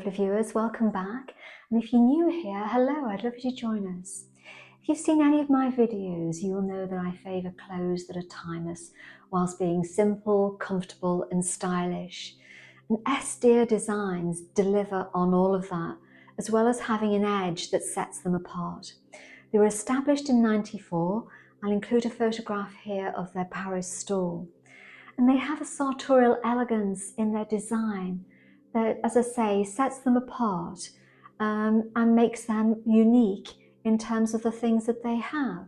lovely viewers, welcome back. And if you're new here, hello, I'd love you to join us. If you've seen any of my videos, you will know that I favour clothes that are timeless whilst being simple, comfortable and stylish. And Dear designs deliver on all of that, as well as having an edge that sets them apart. They were established in '94. I'll include a photograph here of their Paris store. And they have a sartorial elegance in their design that, as I say, sets them apart and makes them unique in terms of the things that they have.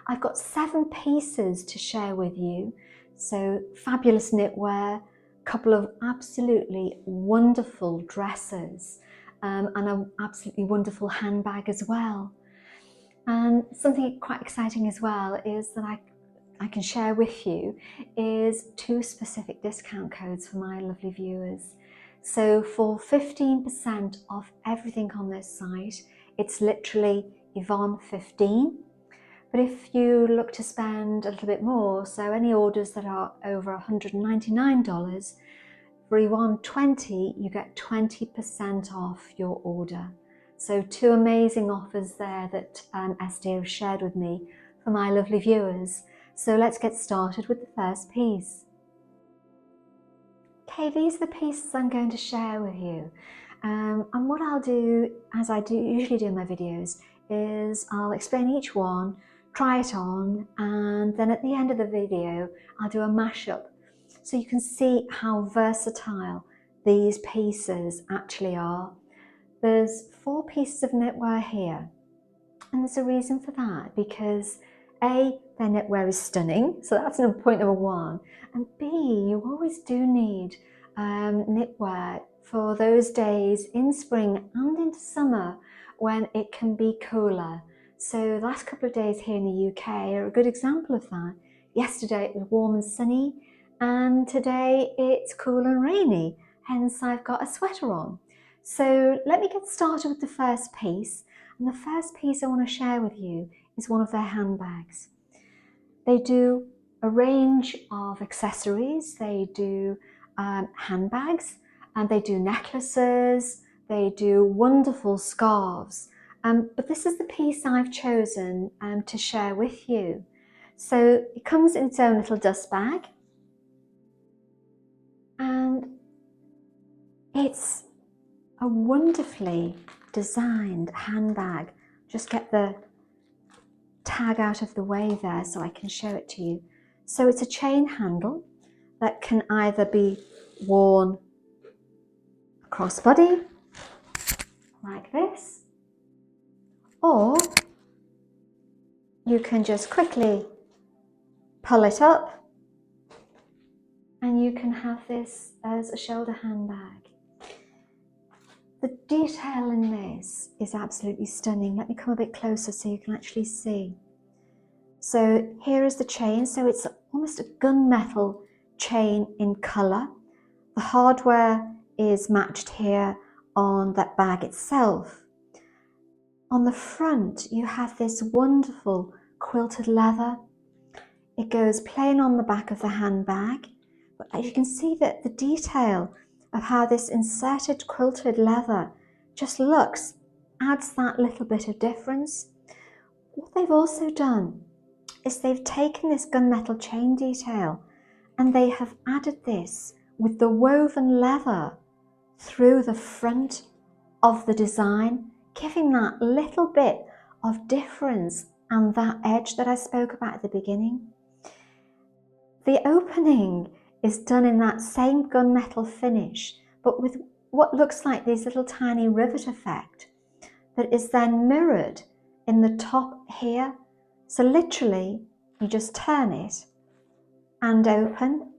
I've got 7 pieces to share with you. So fabulous knitwear, a couple of absolutely wonderful dresses, and an absolutely wonderful handbag as well. And something quite exciting as well is that I can share with you is 2 specific discount codes for my lovely viewers. So for 15% off everything on this site, it's literally Yvonne 15. But if you look to spend a little bit more, so any orders that are over $199, for Yvonne 20, you get 20% off your order. So 2 amazing offers there that Esther has shared with me for my lovely viewers. So let's get started with the first piece. Okay, these are the pieces I'm going to share with you. And what I'll do, as I usually do in my videos, is I'll explain each one, try it on, and then at the end of the video, I'll do a mashup. So you can see how versatile these pieces actually are. There's 4 pieces of knitwear here. And there's a reason for that, because A, their knitwear is stunning, so that's point number 1. And B, you always do need knitwear for those days in spring and into summer when it can be cooler. So the last couple of days here in the UK are a good example of that. Yesterday it was warm and sunny, and today it's cool and rainy, hence I've got a sweater on. So let me get started with the first piece. And the first piece I want to share with you is one of their handbags. They do a range of accessories. They do handbags, and they do necklaces. They do wonderful scarves. But this is the piece I've chosen to share with you. So it comes in its own little dust bag, and it's a wonderfully designed handbag. Just get the tag out of the way there so I can show it to you. So it's a chain handle that can either be worn crossbody like this, or you can just quickly pull it up and you can have this as a shoulder handbag. The detail in this is absolutely stunning. Let me come a bit closer so you can actually see. So here is the chain. So it's almost a gunmetal chain in colour. The hardware is matched here on that bag itself. On the front, you have this wonderful quilted leather. It goes plain on the back of the handbag, but you can see that the detail of how this inserted quilted leather just adds that little bit of difference. What they've also done is they've taken this gunmetal chain detail and they have added this with the woven leather through the front of the design, giving that little bit of difference and that edge that I spoke about at the beginning. The opening is done in that same gunmetal finish, but with what looks like this little tiny rivet effect that is then mirrored in the top here. So literally, you just turn it and open.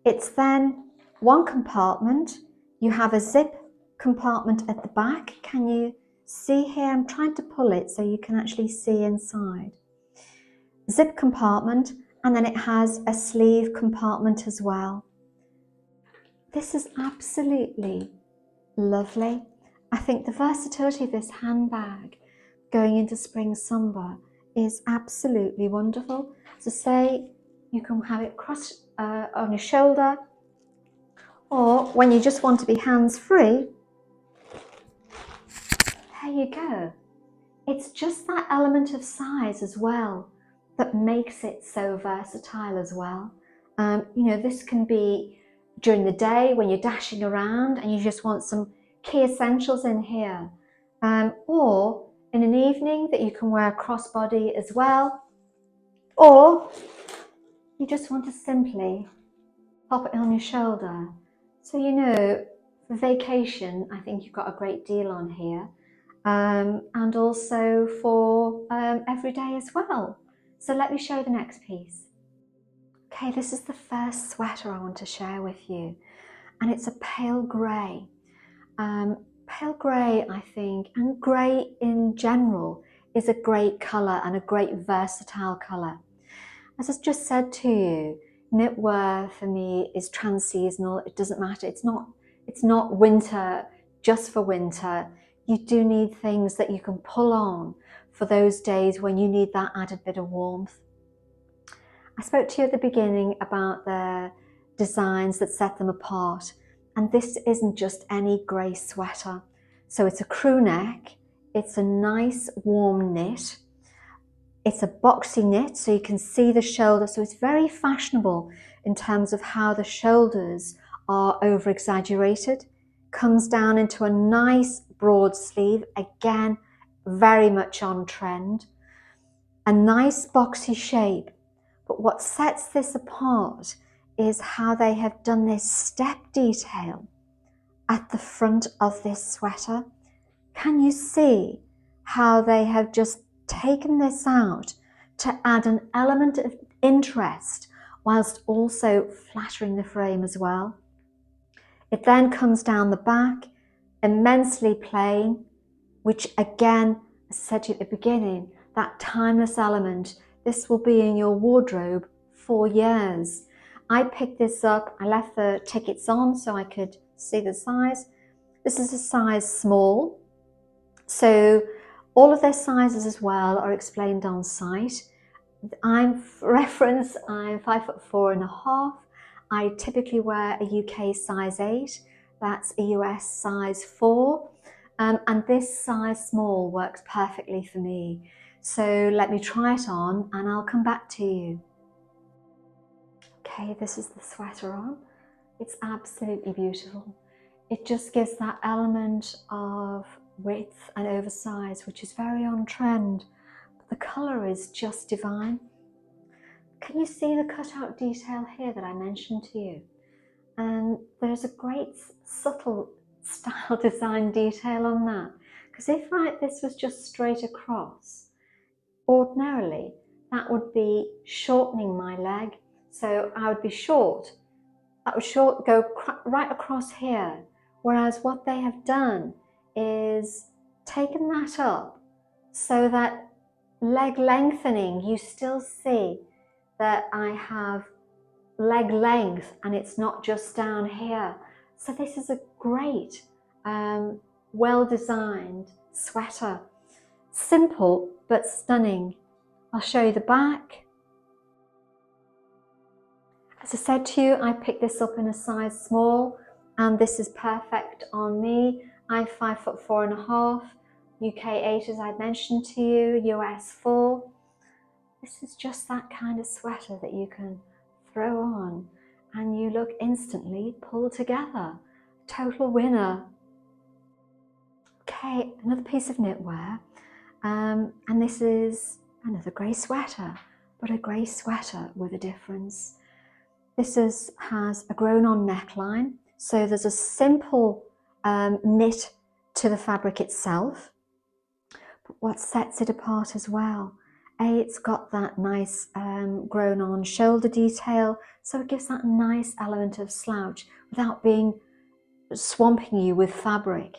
It's then one compartment. You have a zip compartment at the back. Can you see here? I'm trying to pull it so you can actually see inside. Zip compartment, and then it has a sleeve compartment as well. This is absolutely lovely. I think the versatility of this handbag going into spring summer is absolutely wonderful. So say you can have it crossed on your shoulder, or when you just want to be hands-free, there you go. It's just that element of size as well that makes it so versatile as well. You know, this can be during the day when you're dashing around and you just want some key essentials in here, or in an evening that you can wear crossbody as well, or you just want to simply pop it on your shoulder. So, you know, for vacation, I think you've got a great deal on here, and also for every day as well. So let me show you the next piece. Okay, this is the first sweater I want to share with you, and it's a pale grey. Pale grey, I think, and grey in general, is a great colour and a great versatile colour. As I've just said to you, knitwear for me is trans-seasonal. It doesn't matter. It's not winter just for winter. You do need things that you can pull on for those days when you need that added bit of warmth. I spoke to you at the beginning about the designs that set them apart, and this isn't just any grey sweater. So it's a crew neck, it's a nice warm knit, it's a boxy knit so you can see the shoulder, so it's very fashionable in terms of how the shoulders are over exaggerated. Comes down into a nice broad sleeve, again very much on trend. A nice boxy shape, but what sets this apart is how they have done this step detail at the front of this sweater. Can you see how they have just taken this out to add an element of interest whilst also flattering the frame as well? It then comes down the back, immensely plain, which again, as I said to you at the beginning, that timeless element. This will be in your wardrobe for years. I picked this up, I left the tickets on so I could see the size. This is a size small. So all of their sizes as well are explained on site. For reference, I'm 5'4.5". I typically wear a UK size 8. That's a US size 4. And this size small works perfectly for me. So let me try it on and I'll come back to you. Okay, this is the sweater on. It's absolutely beautiful. It just gives that element of width and oversize, which is very on trend. But the colour is just divine. Can you see the cutout detail here that I mentioned to you? And there's a great subtle style design detail on that. Because if this was just straight across, ordinarily that would be shortening my leg. So I would be short. That would go right across here. Whereas what they have done is taken that up so that leg lengthening, you still see that I have leg length and it's not just down here. So this is a great, well-designed sweater. Simple but stunning. I'll show you the back. As I said to you, I picked this up in a size small and this is perfect on me. I'm 5'4.5", UK 8 as I mentioned to you, US 4. This is just that kind of sweater that you can throw on and you look instantly pulled together. Total winner. Okay, another piece of knitwear, and this is another grey sweater, but a grey sweater with a difference. This has a grown-on neckline, so there's a simple knit to the fabric itself, but what sets it apart as well, it's got that nice grown-on shoulder detail, so it gives that nice element of slouch without being swamping you with fabric.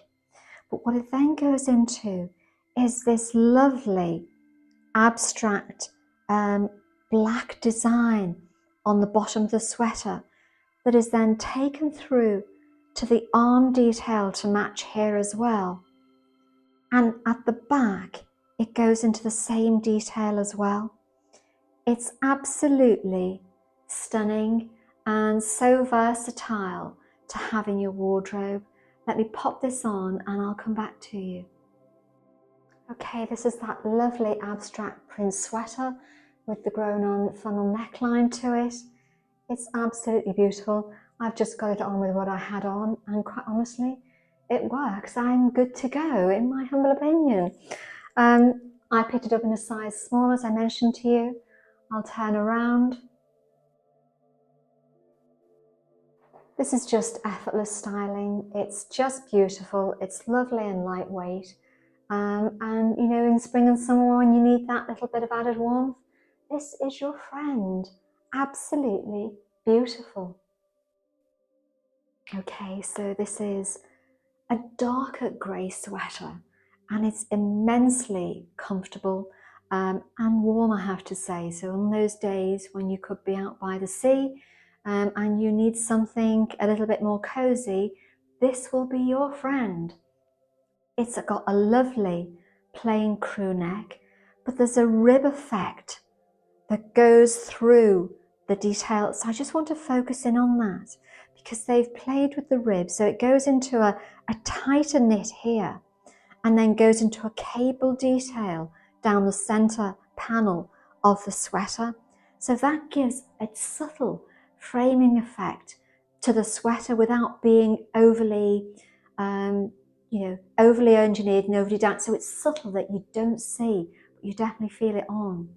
But what it then goes into is this lovely abstract black design on the bottom of the sweater that is then taken through to the arm detail to match here as well. And at the back, it goes into the same detail as well. It's absolutely stunning and so versatile to have in your wardrobe. Let me pop this on and I'll come back to you. Okay, this is that lovely abstract print sweater with the grown on funnel neckline to it. It's absolutely beautiful. I've just got it on with what I had on, and quite honestly, it works. I'm good to go, in my humble opinion. I picked it up in a size small, as I mentioned to you. I'll turn around. This is just effortless styling. It's just beautiful. It's lovely and lightweight. And you know, in spring and summer when you need that little bit of added warmth, this is your friend. Absolutely beautiful. Okay, so this is a darker grey sweater, and it's immensely comfortable and warm, I have to say. So on those days when you could be out by the sea and you need something a little bit more cozy, this will be your friend. It's got a lovely plain crew neck, but there's a rib effect that goes through the detail. So I just want to focus in on that because they've played with the rib. So it goes into a tighter knit here and then goes into a cable detail down the center panel of the sweater. So that gives a subtle framing effect to the sweater without being overly overly engineered and overly done. So it's subtle that you don't see, but you definitely feel it on.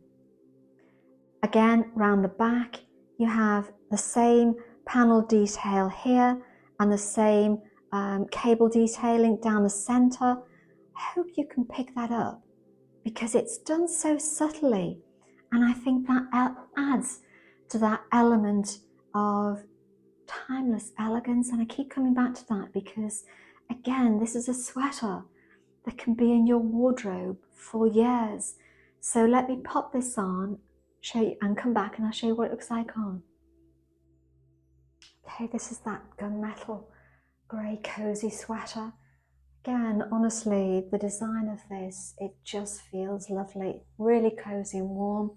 Again, round the back, you have the same panel detail here and the same cable detailing down the center. I hope you can pick that up because it's done so subtly. And I think that adds to that element of timeless elegance. And I keep coming back to that because, again, this is a sweater that can be in your wardrobe for years. So let me pop this on, show you, and come back and I'll show you what it looks like on. Okay, this is that gunmetal grey cozy sweater. Again, honestly, the design of this, it just feels lovely, really cozy and warm.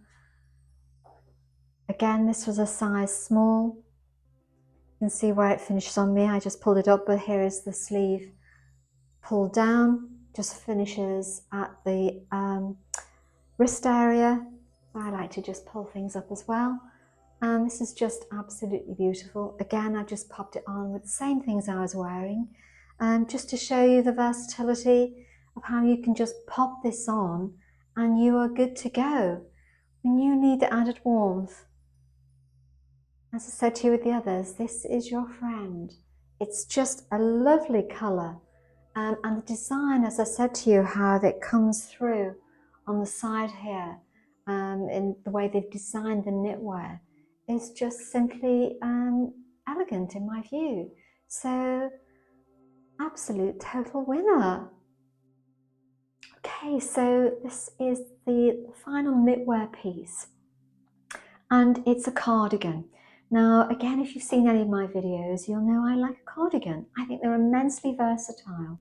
Again, this was a size small. You can see where it finishes on me. I just pulled it up, but here is the sleeve pulled down, just finishes at the wrist area. I like to just pull things up as well. And this is just absolutely beautiful. Again, I just popped it on with the same things I was wearing, just to show you the versatility of how you can just pop this on and you are good to go. When you need the added warmth, as I said to you with the others, this is your friend. It's just a lovely colour. And the design, as I said to you, how it comes through on the side here, in the way they've designed the knitwear, is just simply elegant in my view. So, absolute total winner. Okay, so this is the final knitwear piece, and it's a cardigan. Now, again, if you've seen any of my videos, you'll know I like a cardigan. I think they're immensely versatile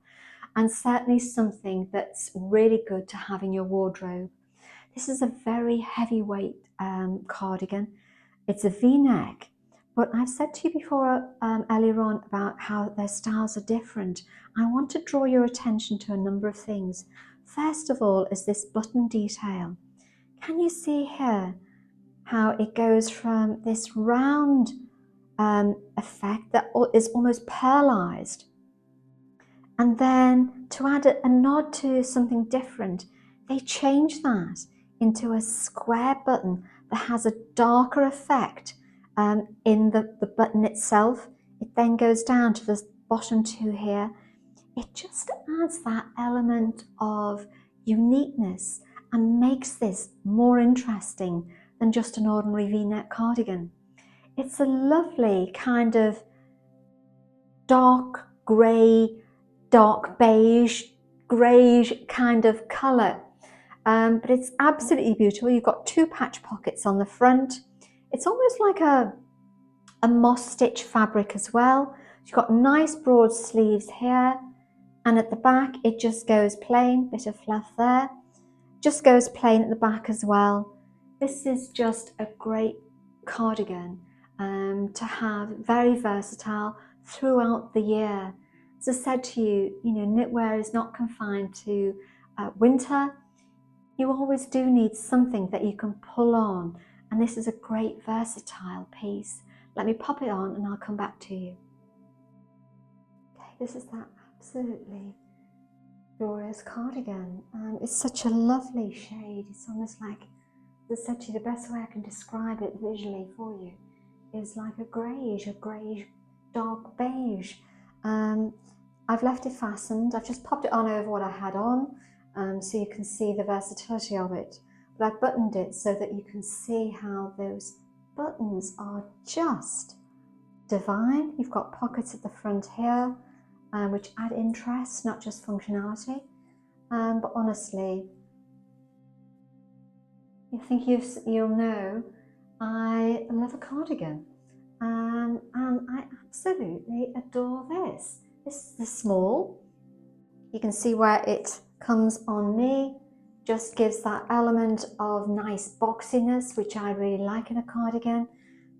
and certainly something that's really good to have in your wardrobe. This is a very heavyweight cardigan. It's a V-neck, but I've said to you before earlier on about how their styles are different. I want to draw your attention to a number of things. First of all is this button detail. Can you see here how it goes from this round effect that is almost pearlized, and then to add a nod to something different, they change that into a square button that has a darker effect in the button itself. It then goes down to the bottom two here. It just adds that element of uniqueness and makes this more interesting than just an ordinary V-neck cardigan. It's a lovely kind of dark grey, dark beige, greyish kind of colour, but it's absolutely beautiful. You've got two patch pockets on the front. It's almost like a moss stitch fabric as well. You've got nice broad sleeves here, and at the back it just goes plain, bit of fluff there, just goes plain at the back as well. This is just a great cardigan to have, very versatile throughout the year. As I said to you, knitwear is not confined to winter, you always do need something that you can pull on, and this is a great versatile piece. Let me pop it on and I'll come back to you. Okay, this is that absolutely glorious cardigan, and it's such a lovely shade. It's almost like, as I said to you, the best way I can describe it visually for you is like a greyish dark beige. I've left it fastened. I've just popped it on over what I had on, so you can see the versatility of it. But I've buttoned it so that you can see how those buttons are just divine. You've got pockets at the front here, which add interest, not just functionality. But honestly, I think you'll know I love a cardigan, and I absolutely adore this. This is the small. You can see where it comes on me, just gives that element of nice boxiness, which I really like in a cardigan,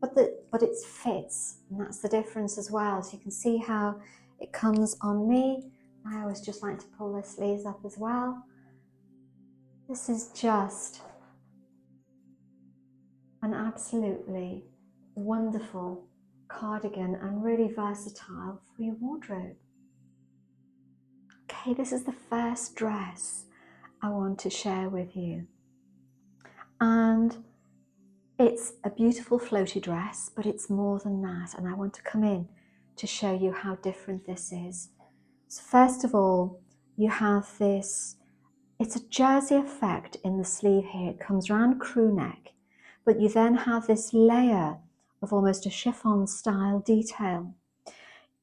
but it fits, and that's the difference as well. So you can see how it comes on me. I always just like to pull the sleeves up as well. This is just an absolutely wonderful cardigan and really versatile for your wardrobe. Okay, this is the first dress I want to share with you, and it's a beautiful floaty dress, but it's more than that, and I want to come in to show you how different this is. So first of all, you have this, it's a jersey effect in the sleeve here. It comes round crew neck, but you then have this layer of almost a chiffon style detail.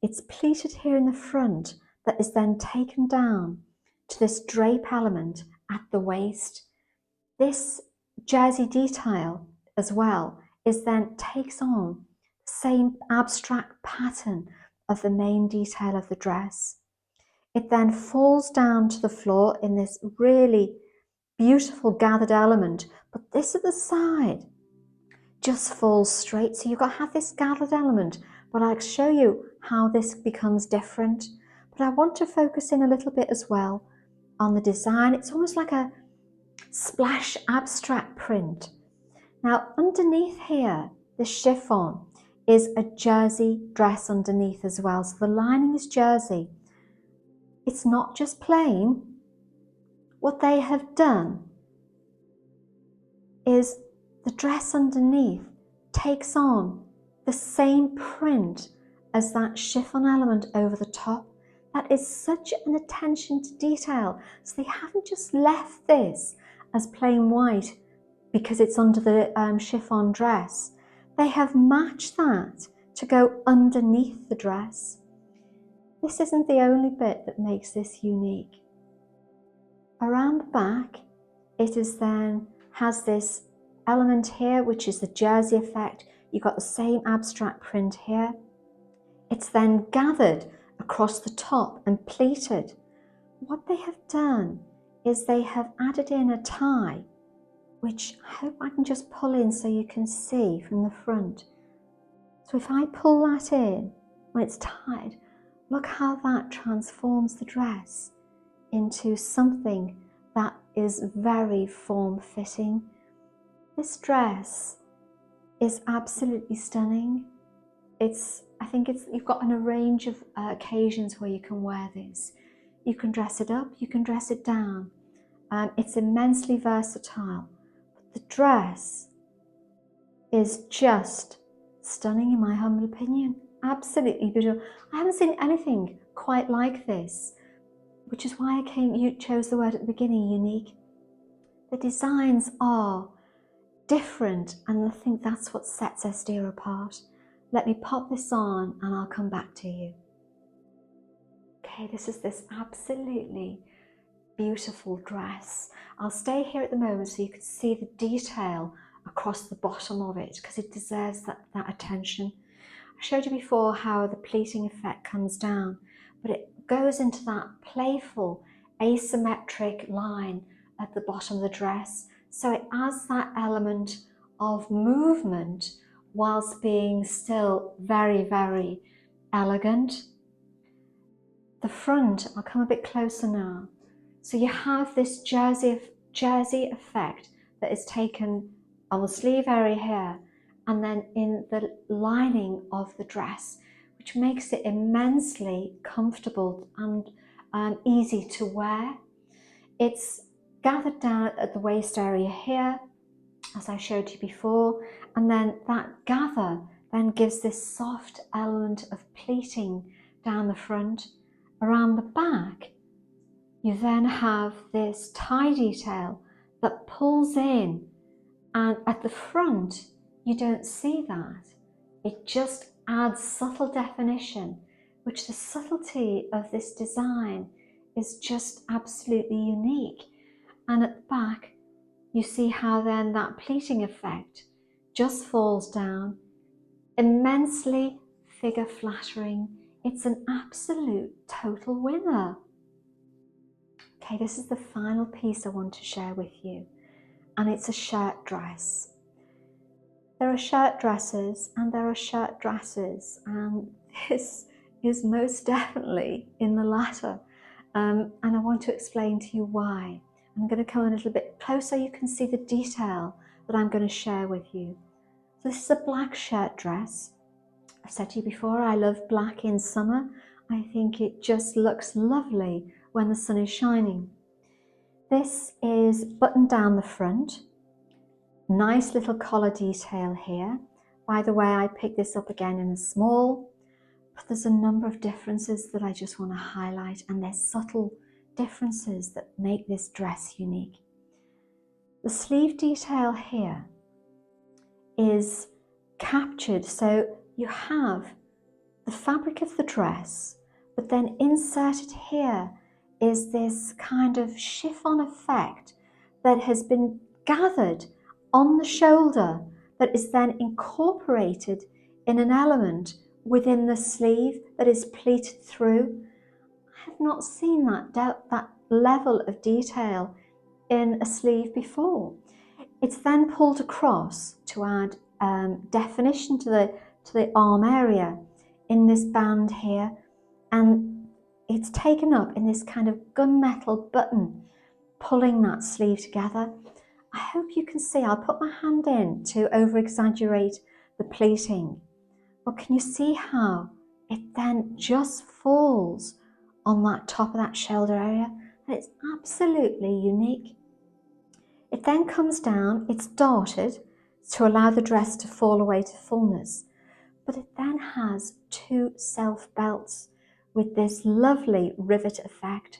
It's pleated here in the front that is then taken down to this drape element at the waist. This jersey detail as well is then takes on the same abstract pattern of the main detail of the dress. It then falls down to the floor in this really beautiful gathered element, but this at the side just falls straight. So you've got to have this gathered element, but I'll show you how this becomes different. But I want to focus in a little bit as well on the design. It's almost like a splash abstract print. Now underneath here, the chiffon is a jersey dress underneath as well. So the lining is jersey. It's not just plain. What they have done is the dress underneath takes on the same print as that chiffon element over the top. That is such an attention to detail. So they haven't just left this as plain white because it's under the chiffon dress. They have matched that to go underneath the dress. This isn't the only bit that makes this unique. Around the back, it is then has this element here, which is the jersey effect. You've got the same abstract print here. It's then gathered across the top and pleated. What they have done is they have added in a tie, which I hope I can just pull in so you can see from the front. So if I pull that in when it's tied, look how that transforms the dress into something that is very form-fitting. This dress is absolutely stunning. You've got a range of occasions where you can wear this. You can dress it up, you can dress it down. It's immensely versatile. But the dress is just stunning in my humble opinion. Absolutely beautiful. I haven't seen anything quite like this, which is why you chose the word at the beginning, unique. The designs are different, and I think that's what sets Estia apart. Let me pop this on and I'll come back to you. Okay, this is this absolutely beautiful dress. I'll stay here at the moment so you can see the detail across the bottom of it, because it deserves that attention. I showed you before how the pleating effect comes down, but it goes into that playful asymmetric line at the bottom of the dress. So it adds that element of movement whilst being still very, very elegant. The front, I'll come a bit closer now. So you have this jersey effect that is taken on the sleeve area here and then in the lining of the dress, which makes it immensely comfortable and easy to wear. It's gathered down at the waist area here, as I showed you before, and then that gather then gives this soft element of pleating down the front. Around the back, you then have this tie detail that pulls in, and at the front, you don't see that. It just adds subtle definition, which the subtlety of this design is just absolutely unique. And at the back, you see how then that pleating effect just falls down, immensely figure flattering. It's an absolute total winner. Okay, this is the final piece I want to share with you, and it's a shirt dress. There are shirt dresses and there are shirt dresses, and this is most definitely in the latter. And I want to explain to you why. I'm going to come a little bit closer. You can see the detail that I'm going to share with you. So this is a black shirt dress. I've said to you before, I love black in summer. I think it just looks lovely when the sun is shining. This is buttoned down the front. Nice little collar detail here. By the way, I picked this up again in a small, but there's a number of differences that I just want to highlight, and there's subtle differences that make this dress unique. The sleeve detail here is captured, so you have the fabric of the dress, but then inserted here is this kind of chiffon effect that has been gathered on the shoulder that is then incorporated in an element within the sleeve that is pleated through. I have not seen that level of detail in a sleeve before. It's then pulled across to add definition to the arm area in this band here, and it's taken up in this kind of gunmetal button, pulling that sleeve together. I hope you can see, I'll put my hand in to over exaggerate the pleating, but can you see how it then just falls on that top of that shoulder area? And it's absolutely unique. It then comes down, it's darted to allow the dress to fall away to fullness, but it then has two self belts with this lovely rivet effect.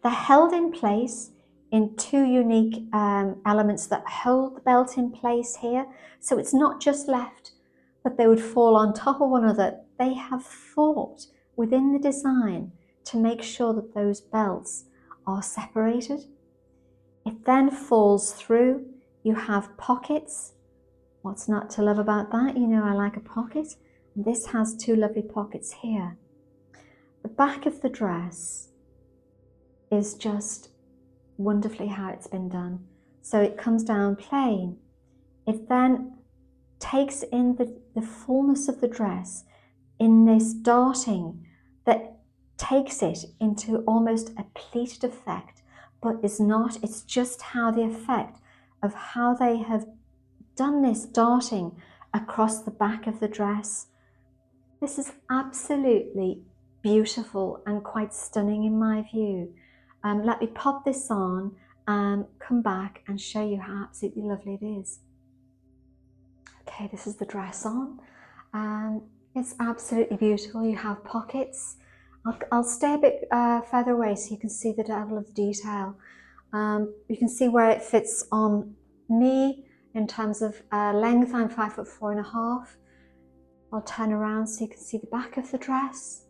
They're held in place in two unique elements that hold the belt in place here, so it's not just left that they would fall on top of one another. They have thought within the design to make sure that those belts are separated. It then falls through. You have pockets. What's not to love about that? You know I like a pocket. This has two lovely pockets here. The back of the dress is just wonderfully how it's been done. So it comes down plain. It then takes in the fullness of the dress in this darting that takes it into almost a pleated effect, but is not. It's just how the effect of how they have done this darting across the back of the dress. This is absolutely beautiful and quite stunning in my view. Let me pop this on and come back and show you how absolutely lovely it is. Okay, this is the dress on, and it's absolutely beautiful. You have pockets. I'll stay a bit further away so you can see the level of detail. You can see where it fits on me in terms of length. I'm 5'4.5". I'll turn around so you can see the back of the dress.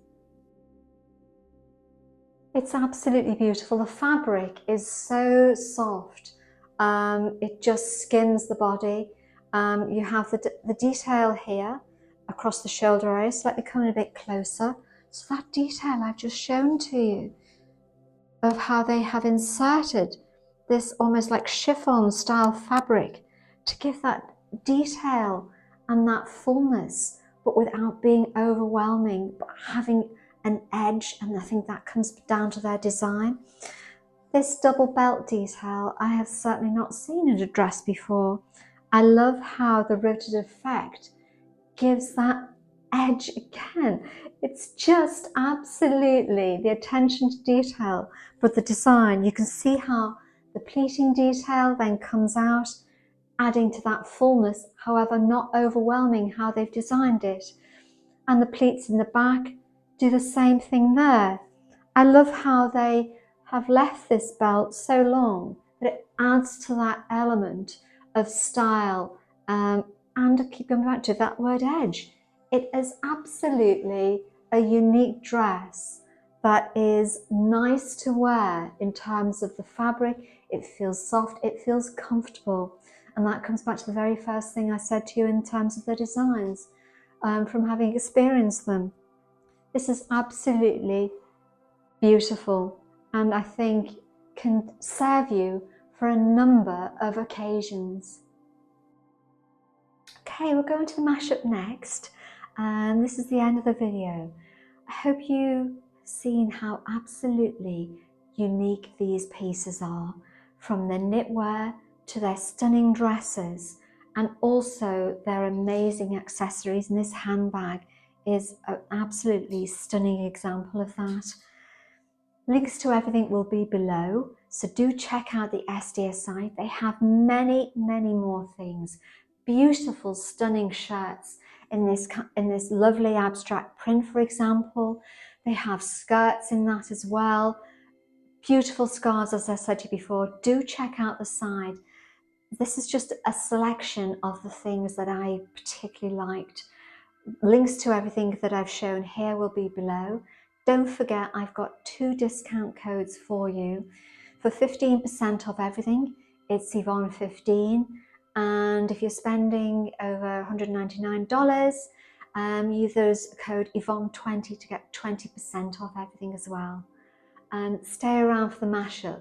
It's absolutely beautiful. The fabric is so soft. It just skims the body. You have the detail here across the shoulder area. So let me come in a bit closer. So that detail I've just shown to you of how they have inserted this almost like chiffon style fabric to give that detail and that fullness, but without being overwhelming, but having an edge, and I think that comes down to their design. This double belt detail I have certainly not seen in a dress before. I love how the riveted effect gives that edge again. It's just absolutely the attention to detail for the design. You can see how the pleating detail then comes out, adding to that fullness, however not overwhelming how they've designed it. And the pleats in the back do the same thing there. I love how they have left this belt so long that it adds to that element of style, and I keep going back to that word edge. It is absolutely a unique dress that is nice to wear in terms of the fabric. It feels soft, it feels comfortable, and that comes back to the very first thing I said to you in terms of the designs, from having experienced them. This is absolutely beautiful, and I think can serve you for a number of occasions. Okay, we're going to the mashup next, and this is the end of the video. I hope you've seen how absolutely unique these pieces are, from their knitwear to their stunning dresses, and also their amazing accessories. And this handbag is an absolutely stunning example of that. Links to everything will be below, so do check out the SDS site. They have many, many more things. Beautiful, stunning shirts in this lovely abstract print, for example. They have skirts in that as well. Beautiful scarves, as I said to you before. Do check out the site. This is just a selection of the things that I particularly liked. Links to everything that I've shown here will be below. Don't forget, I've got 2 discount codes for you. For 15% off everything, it's Yvonne 15. And if you're spending over $199, there's code Yvonne 20 to get 20% off everything as well. And stay around for the mashup,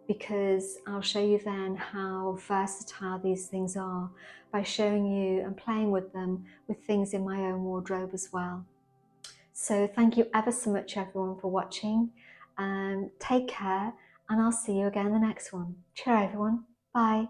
because I'll show you then how versatile these things are by showing you and playing with them with things in my own wardrobe as well. So thank you ever so much everyone for watching, and take care, and I'll see you again in the next one. Cheerio everyone, bye.